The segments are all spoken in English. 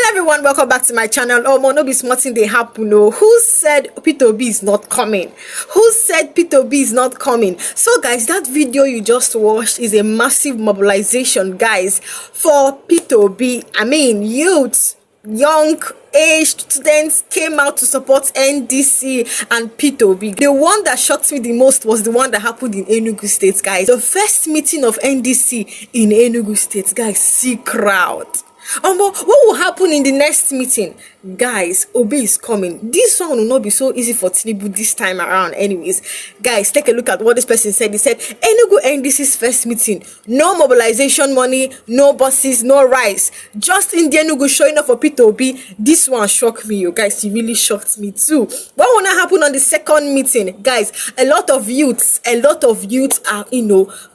Everyone, welcome back to my channel. Oh, no be smarting they happen. No, who said Peter Obi is not coming? Who said Peter Obi is not coming? So, guys, that video you just watched is a massive mobilization, guys, for Peter Obi. I mean, youths, young aged students came out to support NDC and Peter Obi. The one that shocked me the most was the one that happened in Enugu State, guys. The first meeting of NDC in Enugu State, guys. See crowd. But what will happen in the next meeting? Guys, Obi is coming. This one will not be so easy for Tinubu this time around. Anyways, guys, take a look at what this person said. He said, Enugu NDC's first meeting. No mobilization money, no buses, no rice. Just in the Enugu showing up for Peter Obi. This one shocked me, you guys. It really shocked me too. What will not happen on the second meeting? Guys, a lot of youths are,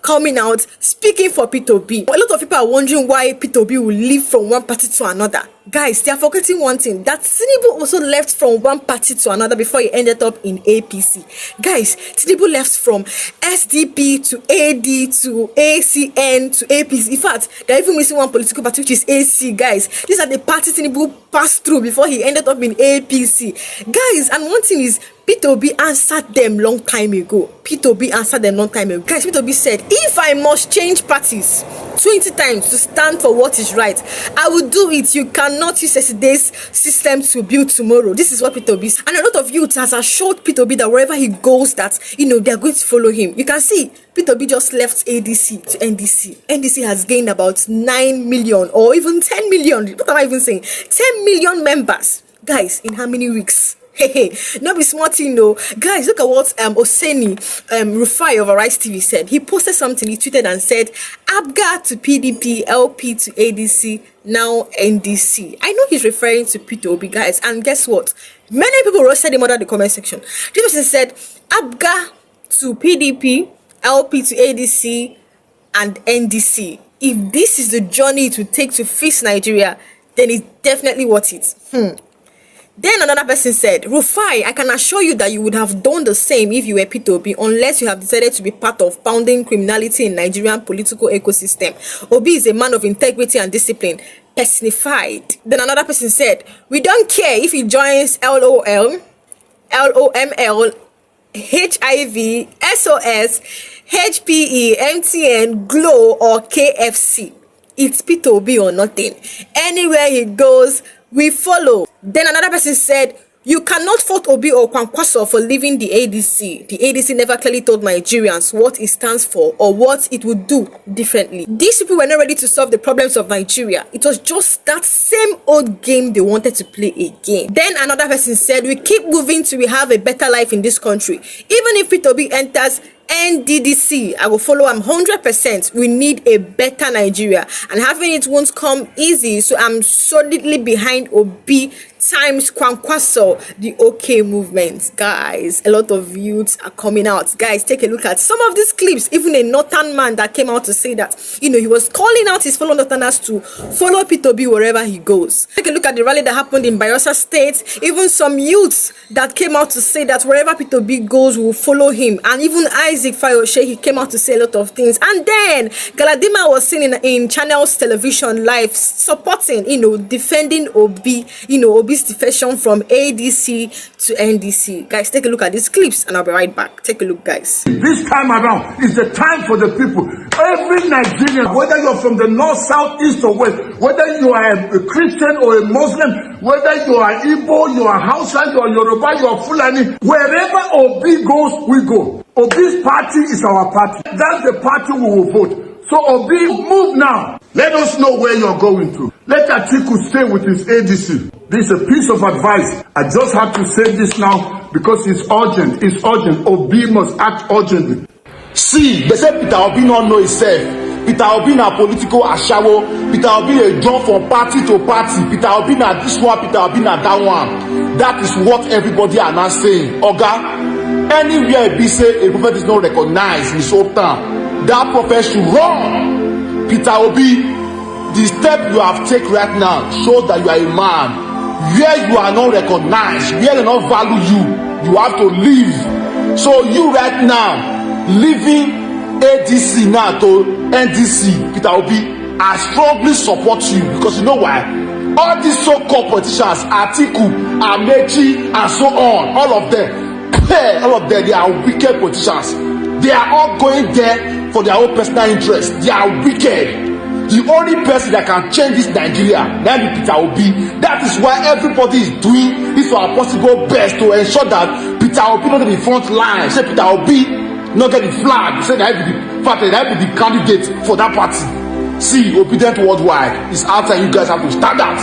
coming out, speaking for Peter Obi. A lot of people are wondering why Peter Obi will leave from one party to another. Guys, they are forgetting one thing, that Tinubu also left from one party to another before he ended up in APC. Guys, Tinubu left from SDP to AD to ACN to APC. In fact, they're even missing one political party, which is AC. Guys, these are the parties Tinubu passed through before he ended up in APC. Guys, and one thing is, Peter Obi answered them long time ago. Peter Obi answered them long time ago. Guys, Peter Obi said, if I must change parties 20 times to stand for what is right, I will do it. You cannot use yesterday's system to build tomorrow. This is what Peter Obi said. And a lot of youth has assured Peter Obi that wherever he goes, that, they are going to follow him. You can see, Peter Obi just left ADC to NDC. NDC has gained about 9 million or even 10 million. What am I even saying? 10 million members. Guys, in how many weeks? Hey, not be smart, guys. Look at what Oseni Rufai of Arise TV said. He posted something. He tweeted and said, "Abga to PDP, LP to ADC, now NDC." I know he's referring to Peter Obi, guys. And guess what? Many people roasted him under the comment section. This person said, "Abga to PDP, LP to ADC, and NDC. If this is the journey it will take to fix Nigeria, then it's definitely worth it." Then another person said, Rufai, I can assure you that you would have done the same if you were Peter Obi, unless you have decided to be part of pounding criminality in Nigerian political ecosystem. Obi is a man of integrity and discipline, personified. Then another person said, we don't care if he joins LOL, LOML, HIV, SOS, HPE, MTN, Glow, or KFC. It's Peter Obi or nothing. Anywhere he goes, we follow. Then another person said, you cannot fault Obi or Kwankwaso for leaving the ADC. The ADC never clearly told Nigerians what it stands for or what it would do differently. These people were not ready to solve the problems of Nigeria. It was just that same old game they wanted to play again. Then another person said, we keep moving till we have a better life in this country. Even if Peter Obi enters NDDC, I will follow him 100%. We need a better Nigeria, and having it won't come easy. So I'm solidly behind Obi times Kwankwaso, the OK movement. Guys, a lot of youths are coming out. Guys, take a look at some of these clips. Even a northern man that came out to say that, he was calling out his fellow northerners to follow Peter Obi wherever he goes. Take a look at the rally that happened in Bayelsa State. Even some youths that came out to say that wherever Peter Obi goes, we will follow him. And even Isaac Fayoshe, he came out to say a lot of things. And then Galadima was seen in Channels Television Live supporting, defending Obi, Obi's defection from ADC to NDC. Guys, take a look at these clips and I'll be right back. Take a look, guys. This time around is the time for the people. Every Nigerian, whether you're from the north, south, east, or west, whether you are a Christian or a Muslim, whether you are Igbo, you are Hausa, you are Yoruba, you are Fulani, wherever Obi goes, we go. Obi's party is our party. That's the party we will vote. So Obi, move now. Let us know where you're going to. Let Atiku stay with his ADC. This is a piece of advice. I just have to say this now because it's urgent. It's urgent. Obi must act urgently. See, they say Peter Obi not know himself. Peter Obi na political ashawo. Peter Obi a jump from party to party. Peter Obi na this one. Peter Obi na that one. That is what everybody are now saying. Oga, anywhere be say a prophet is not recognized in his own town, that prophet should run. Peter Obi, the step you have taken right now shows that you are a man where you are not recognized, where they not value you, you have to leave. So you right now leaving ADC now to NDC, Peter Obi, I strongly support you, because you know why? All these so-called politicians, Atiku, Amechi, and so on, all of them, they are wicked politicians. They are all going there for their own personal interest. They are wicked. The only person that can change this Nigeria, that is Peter Obi. That is why everybody is doing this for our possible best to ensure that Peter Obi not in the front line. Say Peter Obi not get the flag. Say that be the candidate for that party. See, Obedient Worldwide is outside. You guys have to stand out.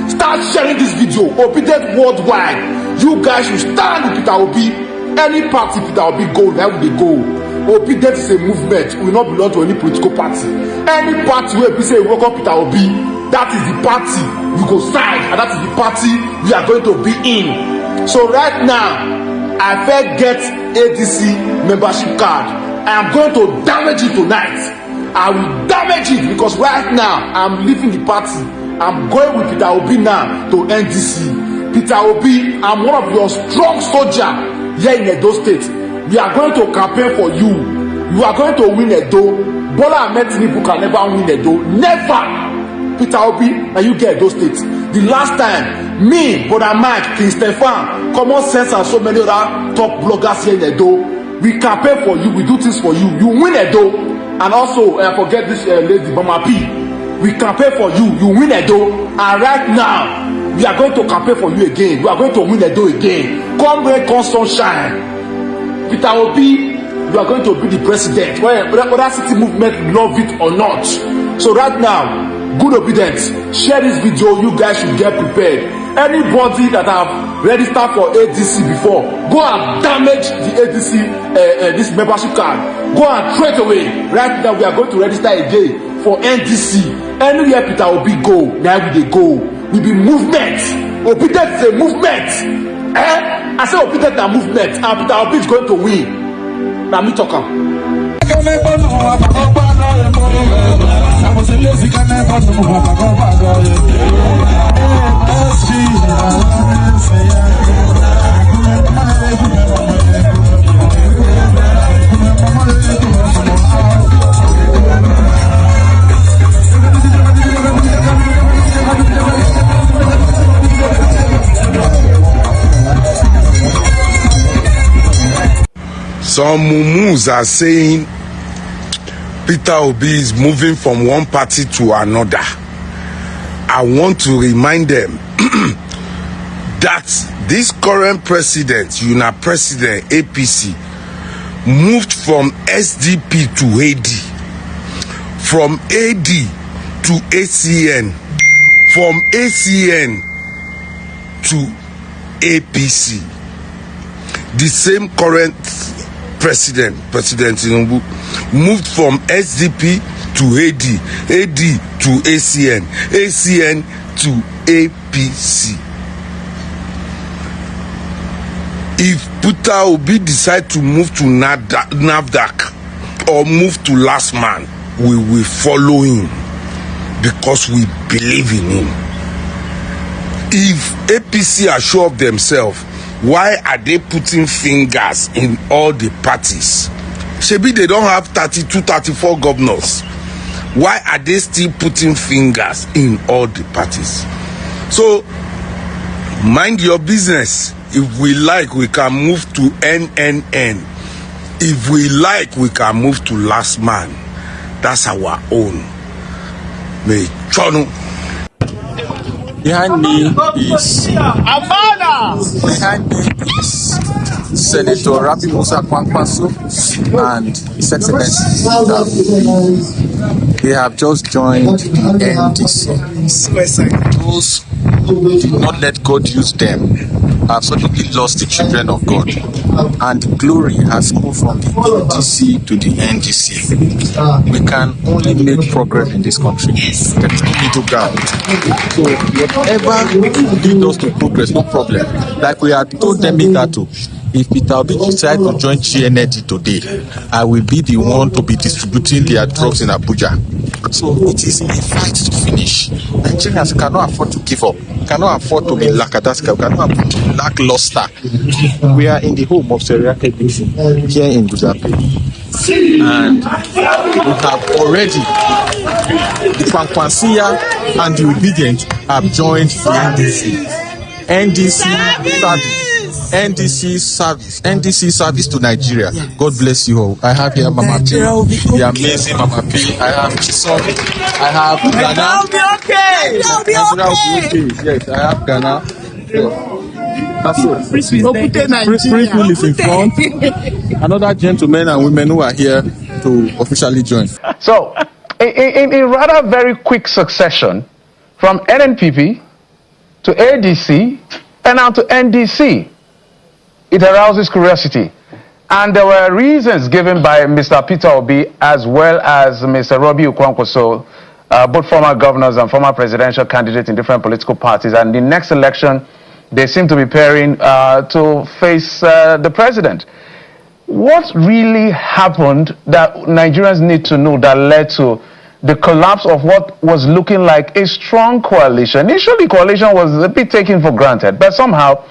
Start sharing this video. Obedient Worldwide. You guys should stand with Peter Obi. Any party Peter Obi go, where will they go? Obedient is a movement. We will not belong to any political party. Any party where we say we welcome Peter Obi, that is the party we go side, and that is the party we are going to be in. So right now, I first get ADC membership card. I am going to damage it tonight. I will damage it, because right now I'm leaving the party. I'm going with Peter Obi now to NDC. Peter Obi, I'm one of your strong soldiers here in Edo State. We are going to campaign for you. You are going to win Edo. Bola Ahmed Tinubu can never win Edo. Never. Peter Obi, and you get Edo State. The last time, me, Brother Mike, King Stefan, Common Sense, and so many other top bloggers here in Edo, we campaign for you. We do things for you. You win Edo. And also, forget this lady, Mama P. We campaign for you. You win Edo. And right now, we are going to campaign for you again. We are going to win Edo again. Come rain, come sunshine. Peter Obi, you are going to be the president, whether city movement love it or not. So right now, good obedience, share this video. You guys should get prepared. Anybody that have registered for ADC before, go and damage the ADC this membership card. Go and throw it away. Right now, we are going to register again for NDC. Anywhere Peter Obi go, now we dey go. We be movement. Obedience is a movement. I say Obedient a movement, and Peter Obi is going to win. Now me talk am. Some mumus are saying Peter Obi is moving from one party to another. I want to remind them that this current president, President APC, moved from SDP to AD, from AD to ACN, from ACN to APC. The same current President Tinubu moved from SDP to AD, AD to ACN, ACN to APC. If Peter Obi decide to move to NAFDAC or move to last man, we will follow him because we believe in him. If APC are sure of themselves, why are they putting fingers in all the parties? Shebi they don't have 32, 34 governors. Why are they still putting fingers in all the parties? So, mind your business. If we like, we can move to NNN. If we like, we can move to last man. That's our own. May Chono. Behind me is Senator Rabi Musa Kwankwaso and His Excellency. They have just joined the NDC. Those who did not let God use them have suddenly lost the children of God, and glory has moved from the NDC to the NDC. We can only make progress in this country. There is no middle ground. So whatever leads us to progress, no problem. Like we had told them in that too. If Peter Obi decide to join nnamdi today, I will be the one to be distributing their drugs in Abuja. So it is a fight to finish. Nigerians cannot afford to give up, cannot afford to be lackadaisical, cannot afford to be lackluster. We are in the home of Seriake Dixon here in Gujarat. And we have already, the Kwankwansiya and the obedient have joined the NDC service to Nigeria. God bless you all. I have here Mama P, the amazing Mama P. I have Chisom. I have Ghana. Nigeria will be okay. Yes, I have Ghana. That's it. Prince Will is in front. Another gentlemen and women who are here to officially join. So, in rather very quick succession, from NNPP to ADC and now to NDC, it arouses curiosity. And there were reasons given by Mr. Peter Obi as well as Mr. Robbie Ukwankwaso, both former governors and former presidential candidates in different political parties. And the next election, they seem to be pairing to face the president. What really happened that Nigerians need to know that led to the collapse of what was looking like a strong coalition? Initially, coalition was a bit taken for granted, but somehow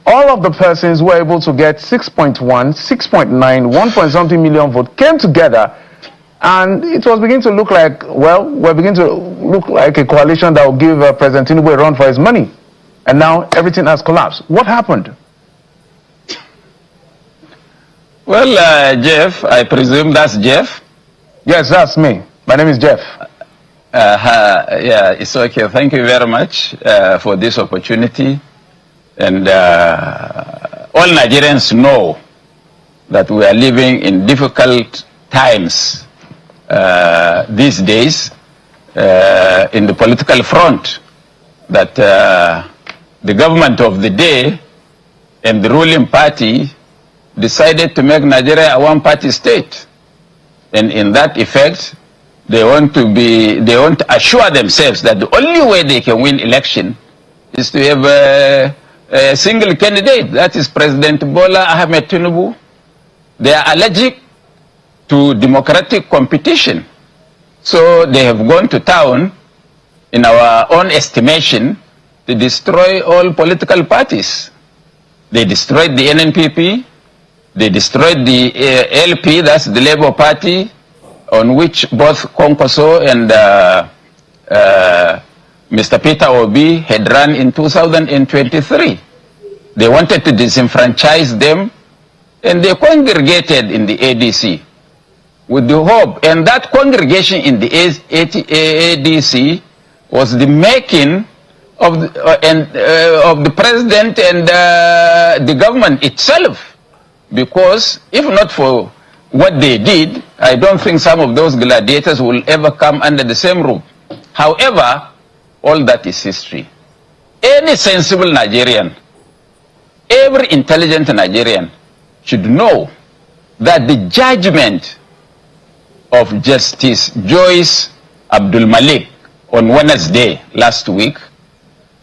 all of the persons were able to get 6.1, 6.9, 1 point something million votes, came together, and it was beginning to look like, well, we're beginning to look like a coalition that will give President Tinubu a run for his money. And now everything has collapsed. What happened? Well, Jeff, I presume that's Jeff? Yes, that's me. My name is Jeff. Yeah, it's okay. Thank you very much for this opportunity. And all Nigerians know that we are living in difficult times these days in the political front, that the government of the day and the ruling party decided to make Nigeria a one-party state. And in that effect, they want to assure themselves that the only way they can win election is to have a single candidate, that is President Bola Ahmed Tinubu. They are allergic to democratic competition. So they have gone to town, in our own estimation, to destroy all political parties. They destroyed the NNPP, they destroyed the LP, that's the Labour Party, on which both Kwankwaso and Mr. Peter Obi had run in 2023. They wanted to disenfranchise them, and they congregated in the ADC with the hope. And that congregation in the ADC was the making of the president and the government itself. Because if not for what they did, I don't think some of those gladiators will ever come under the same roof. However, all that is history. Any sensible Nigerian, every intelligent Nigerian should know that the judgment of Justice Joyce Abdul Malik on Wednesday last week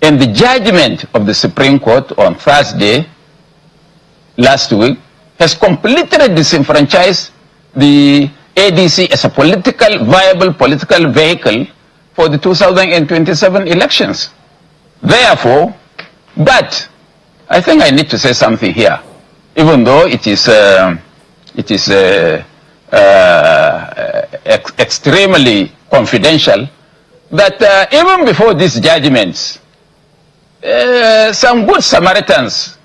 and the judgment of the Supreme Court on Thursday last week has completely disenfranchised the ADC as a viable political vehicle for the 2027 elections. Therefore, but I think I need to say something here, even though it is extremely confidential, that even before these judgments, some good Samaritans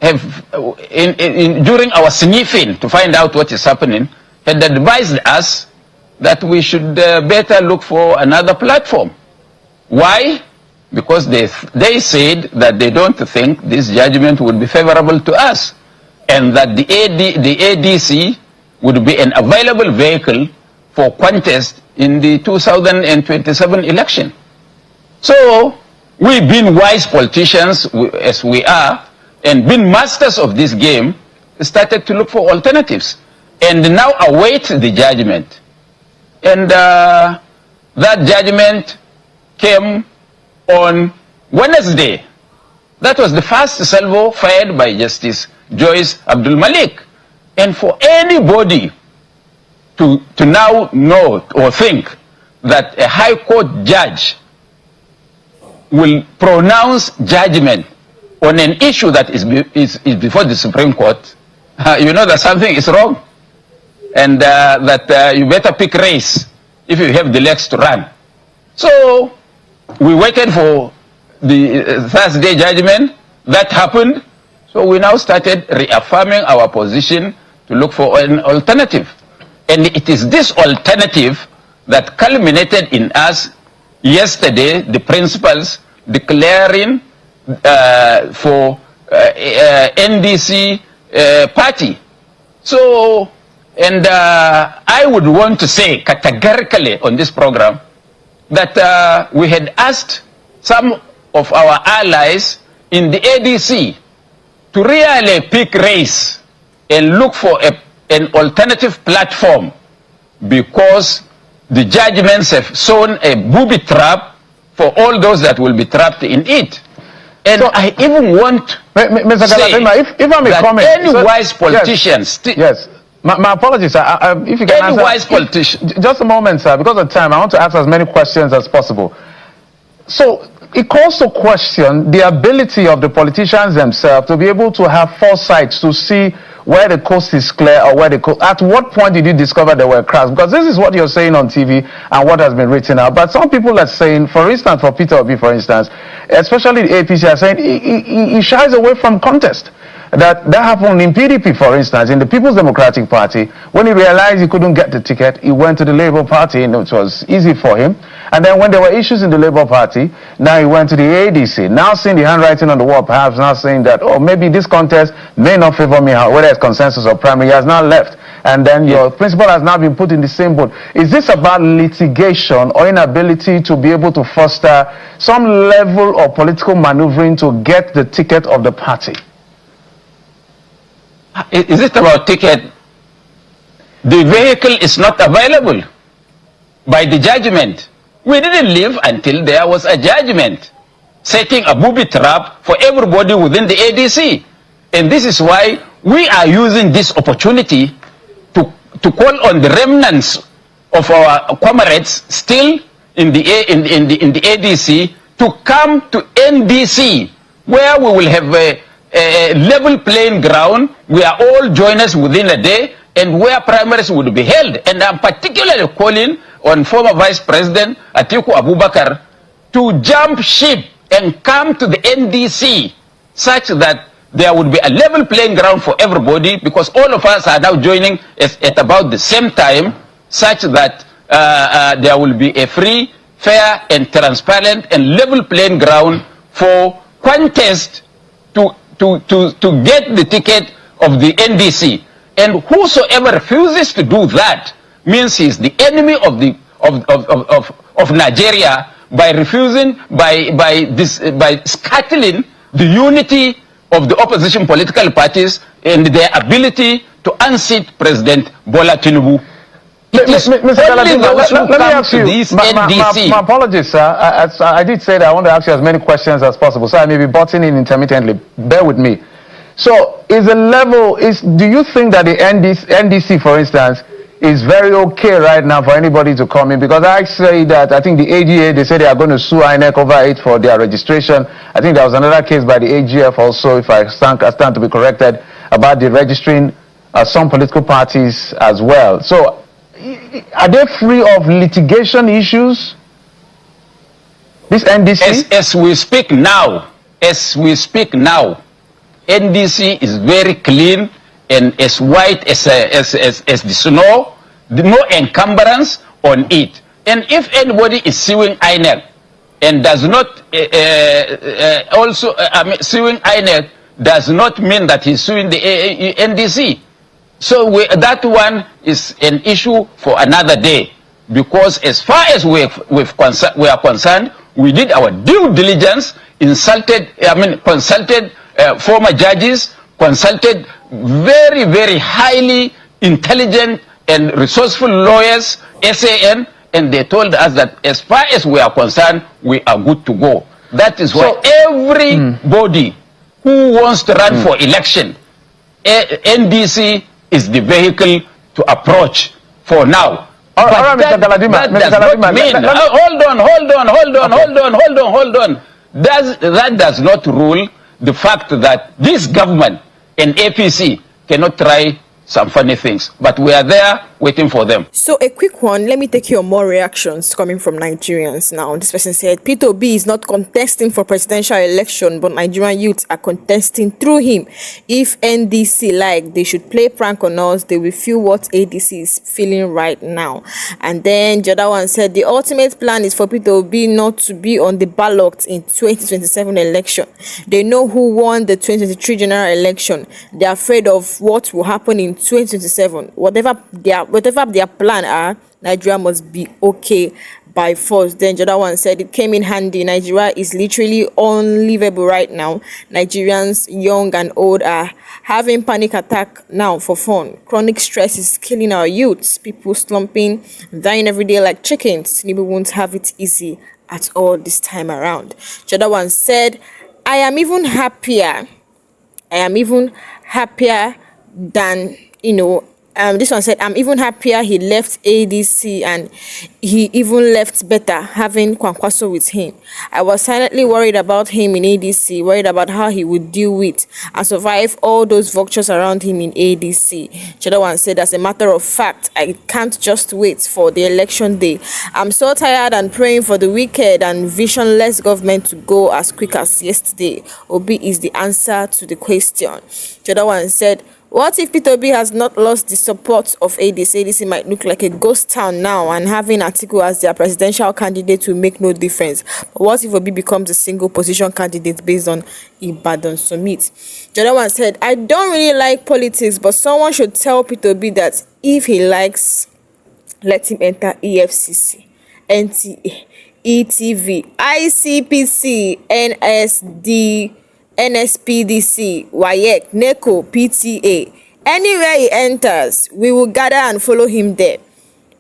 have, during our sniffing to find out what is happening, had advised us that we should better look for another platform. Why? Because they said that they don't think this judgment would be favorable to us, and that the ADC would be an available vehicle for contest in the 2027 election. So, we've been wise politicians, as we are, and being masters of this game, started to look for alternatives, and now await the judgment. And that judgment came on Wednesday. That was the first salvo fired by Justice Joyce Abdul Malik. And for anybody to now know or think that a high court judge will pronounce judgment on an issue that is before the Supreme Court, you know that something is wrong, and that you better pick race if you have the legs to run. So we waited for the Thursday judgment. That happened. So we now started reaffirming our position to look for an alternative. And it is this alternative that culminated in us yesterday, the principals declaring for NDC party. So, and I would want to say categorically on this program that we had asked some of our allies in the ADC to really pick race and look for an alternative platform, because the judgments have shown a booby trap for all those that will be trapped in it. And so, I even want Mr. Galadima, if I may comment, any wise politicians... Yes. My apologies, sir. If you can any answer, wise politician... Just a moment, sir. Because of time, I want to ask as many questions as possible. So, it calls to question the ability of the politicians themselves to be able to have foresight to see where the coast is clear or where the coast... At what point did you discover there were cracks? Because this is what you're saying on TV and what has been written out. But some people are saying, for instance, for Peter Obi, for instance, especially the APC, are saying he shies away from contest. That happened in PDP, for instance, in the People's Democratic Party. When he realized he couldn't get the ticket, he went to the Labour Party, and it was easy for him. And then when there were issues in the Labour Party, now he went to the ADC. Now seeing the handwriting on the wall, perhaps now saying that, oh, maybe this contest may not favor me, whether it's consensus or primary, he has now left. And then your principal has now been put in the same boat. Is this about litigation or inability to be able to foster some level of political maneuvering to get the ticket of the party? Is it about ticket? The vehicle is not available by the judgment. We didn't leave until there was a judgment setting a booby trap for everybody within the ADC. And this is why we are using this opportunity to call on the remnants of our comrades still in the ADC to come to NDC, where we will have a level playing ground, where all join us within a day, and where primaries would be held. And I'm particularly calling on former Vice President Atiku Abubakar to jump ship and come to the NDC, such that there would be a level playing ground for everybody, because all of us are now joining at about the same time, such that there will be a free, fair, and transparent and level playing ground for contest to get the ticket of the NDC. And whosoever refuses to do that means he's the enemy of Nigeria, by refusing, by scattering the unity of the opposition political parties and their ability to unseat President Bola Tinubu. Mr. Galadima, let me ask you, my apologies, sir. I did say that I want to ask you as many questions as possible, so I may be butting in intermittently. Bear with me. So, do you think that the NDC, for instance, is very okay right now for anybody to come in? Because I say that, I think the AGA, they say they are going to sue INEC over it for their registration. I think there was another case by the AGF also, if I stand to be corrected, about the registering some political parties as well. So, are they free of litigation issues? This NDC? As we speak now, NDC is very clean and as white as the snow. No encumbrance on it. And if anybody is suing INEC and does not suing INEC does not mean that he's suing the NDC. So that one is an issue for another day, because as far as we are concerned, we did our due diligence, consulted former judges, consulted very, very highly intelligent and resourceful lawyers, SAN, and they told us that as far as we are concerned, we are good to go. That is why everybody who wants to run for election NDC is the vehicle to approach for now. All right, Mr. Galadima. That does not mean. Hold on. That does not rule the fact that this government and APC cannot try some funny things, but we are there waiting for them. So a quick one, let me take your more reactions coming from Nigerians now. This person said, Peter Obi is not contesting for presidential election, but Nigerian youths are contesting through him. If NDC like, they should play prank on us, they will feel what ADC is feeling right now. And then the other one said, the ultimate plan is for Peter Obi not to be on the ballot in 2027 election. They know who won the 2023 general election. They are afraid of what will happen in 2027. Whatever their plan are, Nigeria must be okay by force. Then the other one said it came in handy. Nigeria is literally unlivable right now. Nigerians, young and old, are having panic attack now for fun. Chronic stress is killing our youths. People slumping, dying every day like chickens. Tinubu won't have it easy at all this time around. The other one said, I am even happier than, this one said, I'm even happier he left ADC and he even left better having Kwankwaso with him. I was silently worried about him in ADC, worried about how he would deal with and survive all those vultures around him in ADC. The other one said, as a matter of fact, I can't just wait for the election day. I'm so tired and praying for the wicked and visionless government to go as quick as yesterday. Obi is the answer to the question. The other one said, what if Peter Obi has not lost the support of ADC? ADC might look like a ghost town now, and having Atiku as their presidential candidate will make no difference. But what if Obi becomes a single position candidate based on Ibadan Summit? The other one said, I don't really like politics, but someone should tell Peter Obi that if he likes, let him enter EFCC, NTA, ETV, ICPC, NSD, NSPDC, WAEC, NECO, PTA. Anywhere he enters, we will gather and follow him there.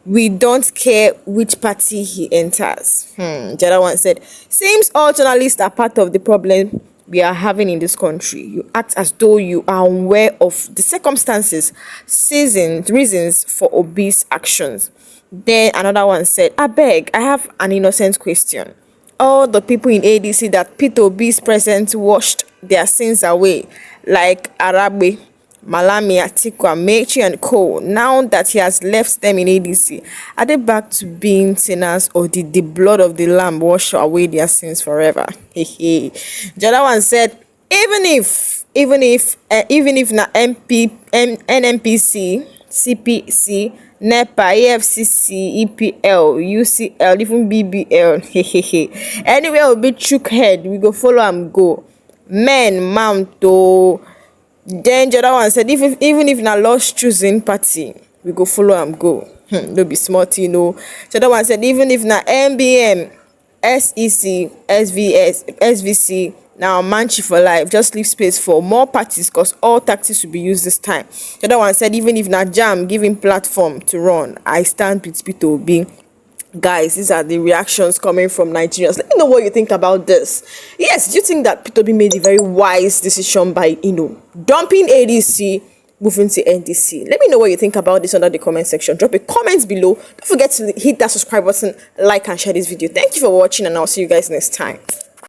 We don't care which party he enters. The other one said, seems all journalists are part of the problem we are having in this country. You act as though you are aware of the circumstances, reasons for Obi's actions. Then another one said, I beg, I have an innocent question. All the people in ADC that Peter Obi's presence washed their sins away, like Arabe, Malami, Atiku, Amechi, and Co. Now that he has left them in ADC, are they back to being sinners, or did the blood of the Lamb wash away their sins forever? The other one said, even if na NNPC, CPC, NEPA, AFCC, EPL, UCL, even BBL, anywhere will be chook head, we go follow and go. Men, mount to. Then the other one said, even if na lost choosing party, we go follow and go. Don't be smart, The other one said, even if na MBM, SEC, SVC, now Manchi for life, just leave space for more parties because all tactics will be used this time. The other one said, even if na jam, give him platform to run. I stand with Peter Obi. Guys, these are the reactions coming from Nigerians. Let me know what you think about this. Yes, do you think that Peter Obi made a very wise decision by, dumping ADC, moving to NDC? Let me know what you think about this under the comment section. Drop a comment below. Don't forget to hit that subscribe button, like and share this video. Thank you for watching, and I'll see you guys next time.